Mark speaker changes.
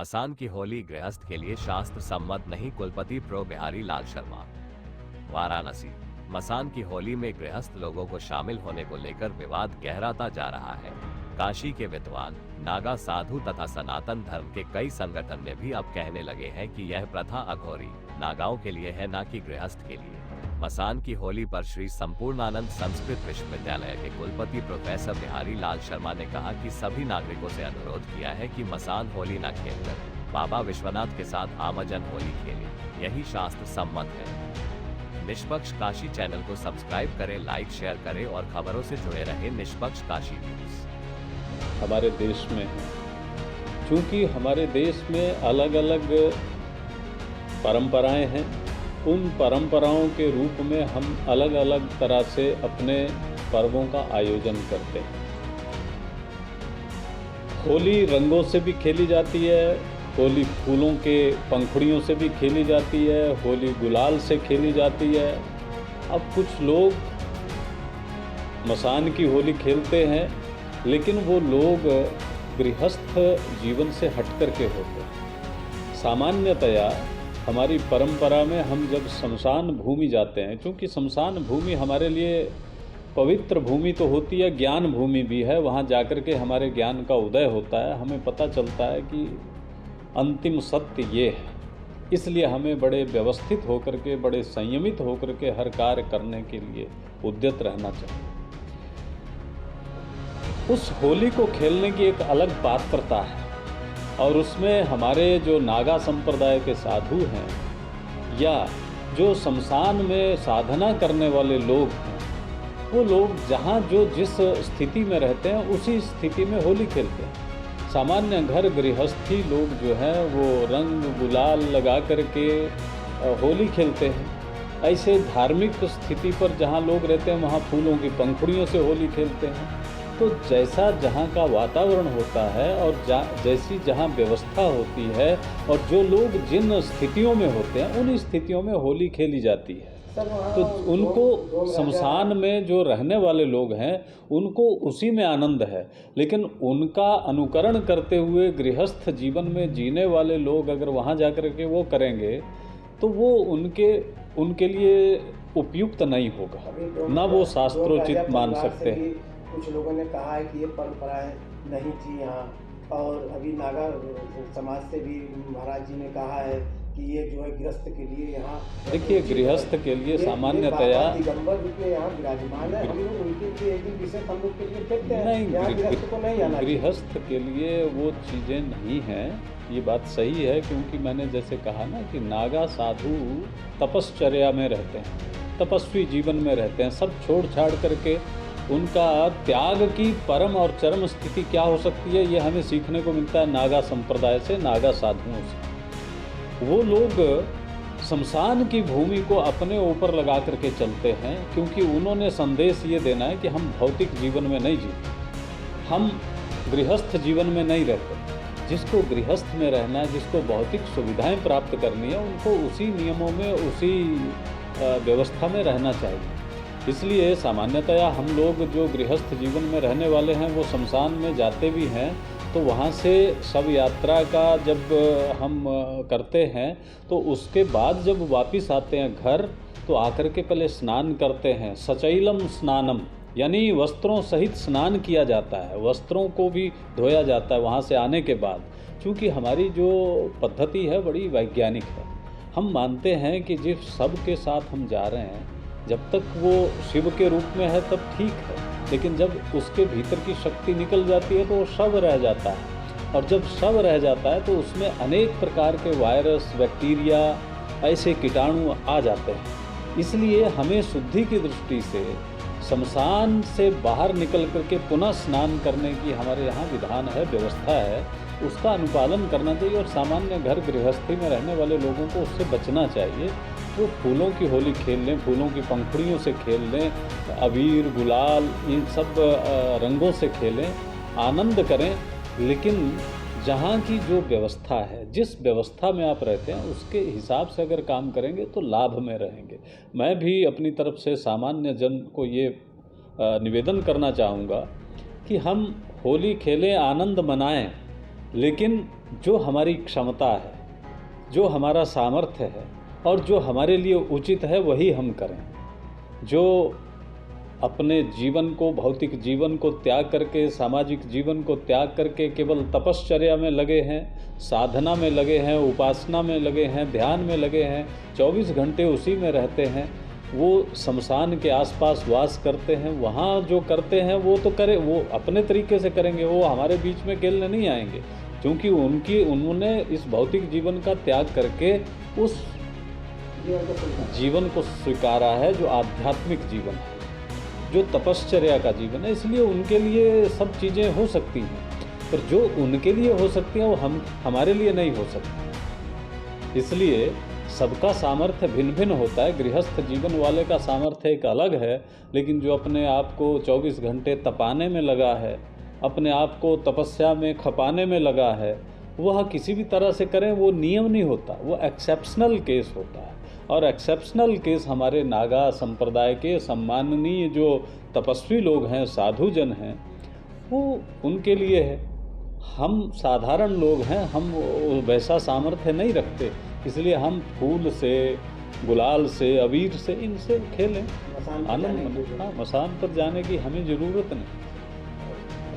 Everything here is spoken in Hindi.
Speaker 1: मसान की होली गृहस्थ के लिए शास्त्र सम्मत नहीं, कुलपति प्रो बिहारी लाल शर्मा। वाराणसी, मसान की होली में गृहस्थ लोगों को शामिल होने को लेकर विवाद गहराता जा रहा है। काशी के विद्वान, नागा साधु तथा सनातन धर्म के कई संगठन ने भी अब कहने लगे हैं कि यह प्रथा अघोरी नागाओं के लिए है, न कि गृहस्थ के लिए। मसान की होली पर श्री संपूर्णानंद संस्कृत विश्वविद्यालय के कुलपति प्रोफेसर बिहारी लाल शर्मा ने कहा कि सभी नागरिकों से अनुरोध किया है कि मसान होली न खेलकर बाबा विश्वनाथ के साथ आमजन होली खेलें, यही शास्त्र सम्मत है। निष्पक्ष काशी चैनल को सब्सक्राइब करें, लाइक शेयर करें और खबरों से जुड़े रहें निष्पक्ष काशी न्यूज।
Speaker 2: हमारे देश में है, क्योंकि हमारे देश में अलग अलग परंपराएं हैं, उन परंपराओं के रूप में हम अलग अलग तरह से अपने पर्वों का आयोजन करते हैं। होली रंगों से भी खेली जाती है, होली फूलों के पंखुड़ियों से भी खेली जाती है, होली गुलाल से खेली जाती है। अब कुछ लोग मसान की होली खेलते हैं, लेकिन वो लोग गृहस्थ जीवन से हट कर के होते हैं। सामान्यतया हमारी परंपरा में हम जब शमशान भूमि जाते हैं, क्योंकि शमशान भूमि हमारे लिए पवित्र भूमि तो होती है, ज्ञान भूमि भी है। वहाँ जाकर के हमारे ज्ञान का उदय होता है, हमें पता चलता है कि अंतिम सत्य ये है। इसलिए हमें बड़े व्यवस्थित होकर के, बड़े संयमित होकर के हर कार्य करने के लिए उद्यत रहना चाहिए। उस होली को खेलने की एक अलग पात्रता है, और उसमें हमारे जो नागा संप्रदाय के साधु हैं या जो शमशान में साधना करने वाले लोग हैं, वो लोग जहाँ जो जिस स्थिति में रहते हैं उसी स्थिति में होली खेलते हैं। सामान्य घर गृहस्थी लोग जो हैं वो रंग गुलाल लगा करके होली खेलते हैं। ऐसे धार्मिक स्थिति पर जहाँ लोग रहते हैं वहाँ फूलों की पंखुड़ियों से होली खेलते हैं। तो जैसा जहाँ का वातावरण होता है और जैसी जहाँ व्यवस्था होती है और जो लोग जिन स्थितियों में होते हैं उन स्थितियों में होली खेली जाती है। तो उनको शमशान में जो रहने वाले लोग हैं उनको उसी में आनंद है, लेकिन उनका अनुकरण करते हुए गृहस्थ जीवन में जीने वाले लोग अगर वहाँ जाकर के वो करेंगे तो वो उनके लिए उपयुक्त नहीं होगा, ना वो शास्त्रोचित मान सकते हैं।
Speaker 3: कुछ लोगों ने कहा है कि ये परंपराएं नहीं थी यहाँ, और अभी नागा समाज से भी महाराज जी ने कहा है कि ये जो है गृहस्थ के लिए यहाँ,
Speaker 2: देखिए गृहस्थ के लिए सामान्यतया
Speaker 3: दिगंबर रूप में यहाँ विराजमान है, हम लोग उनके लिए एक दिन विशेष हम लोग के लिए खेलते हैं। नहीं, गृहस्थ को नहीं आना,
Speaker 2: गृहस्थ के लिए वो चीज़ें नहीं हैं, ये बात सही है। क्योंकि मैंने जैसे कहा ना कि नागा साधु तपश्चर्या में रहते हैं, तपस्वी जीवन में रहते हैं, सब छोड़ छाड़ करके उनका त्याग की परम और चरम स्थिति क्या हो सकती है, ये हमें सीखने को मिलता है नागा संप्रदाय से, नागा साधुओं से। वो लोग शमशान की भूमि को अपने ऊपर लगा करके चलते हैं, क्योंकि उन्होंने संदेश ये देना है कि हम भौतिक जीवन में नहीं जीते, हम गृहस्थ जीवन में नहीं रहते। जिसको गृहस्थ में रहना है, जिसको भौतिक सुविधाएं प्राप्त करनी है, उनको उसी नियमों में, उसी व्यवस्था में रहना चाहिए। इसलिए सामान्यतया हम लोग जो गृहस्थ जीवन में रहने वाले हैं वो शमशान में जाते भी हैं, तो वहाँ से शव यात्रा का जब हम करते हैं तो उसके बाद जब वापस आते हैं घर तो आकर के पहले स्नान करते हैं, सचैलम स्नानम, यानी वस्त्रों सहित स्नान किया जाता है, वस्त्रों को भी धोया जाता है वहाँ से आने के बाद। क्योंकि हमारी जो पद्धति है बड़ी वैज्ञानिक है, हम मानते हैं कि जिस शव के साथ हम जा रहे हैं जब तक वो शिव के रूप में है तब ठीक है, लेकिन जब उसके भीतर की शक्ति निकल जाती है तो वो शव रह जाता है, और जब शव रह जाता है तो उसमें अनेक प्रकार के वायरस, बैक्टीरिया, ऐसे कीटाणु आ जाते हैं। इसलिए हमें शुद्धि की दृष्टि से शमशान से बाहर निकल करके पुनः स्नान करने की हमारे यहाँ विधान है, व्यवस्था है, उसका अनुपालन करना चाहिए। और सामान्य घर गृहस्थी में रहने वाले लोगों को उससे बचना चाहिए। वो फूलों की होली खेल लें, फूलों की पंखुड़ियों से खेल लें, अबीर गुलाल इन सब रंगों से खेलें, आनंद करें, लेकिन जहाँ की जो व्यवस्था है, जिस व्यवस्था में आप रहते हैं उसके हिसाब से अगर काम करेंगे तो लाभ में रहेंगे। मैं भी अपनी तरफ से सामान्य जन को ये निवेदन करना चाहूँगा कि हम होली खेलें, आनंद मनाएं, लेकिन जो हमारी क्षमता है, जो हमारा सामर्थ्य है और जो हमारे लिए उचित है वही हम करें। जो अपने जीवन को, भौतिक जीवन को त्याग करके, सामाजिक जीवन को त्याग करके केवल तपश्चर्या में लगे हैं, साधना में लगे हैं, उपासना में लगे हैं, ध्यान में लगे हैं, 24 घंटे उसी में रहते हैं, वो शमशान के आसपास वास करते हैं, वहाँ जो करते हैं वो तो करें, वो अपने तरीके से करेंगे, वो हमारे बीच में खेलने नहीं आएंगे, क्योंकि उन्होंने इस भौतिक जीवन का त्याग करके उस जीवन को स्वीकारा है जो आध्यात्मिक जीवन है, जो तपश्चर्या का जीवन है। इसलिए उनके लिए सब चीज़ें हो सकती हैं, पर जो उनके लिए हो सकती हैं वो हमारे लिए नहीं हो सकती। इसलिए सबका सामर्थ्य भिन्न भिन्न होता है। गृहस्थ जीवन वाले का सामर्थ्य एक अलग है, लेकिन जो अपने आप को 24 घंटे तपाने में लगा है, अपने आप को तपस्या में खपाने में लगा है, वह किसी भी तरह से करें वो नियम नहीं होता, वो एक्सेप्शनल केस होता है। और एक्सेप्शनल केस हमारे नागा संप्रदाय के सम्माननीय जो तपस्वी लोग हैं, साधु जन हैं, वो उनके लिए है। हम साधारण लोग हैं, हम वैसा सामर्थ्य नहीं रखते, इसलिए हम फूल से, गुलाल से, अबीर से, इनसे खेलें, आनंद। हाँ, मसान पर जाने की हमें ज़रूरत नहीं।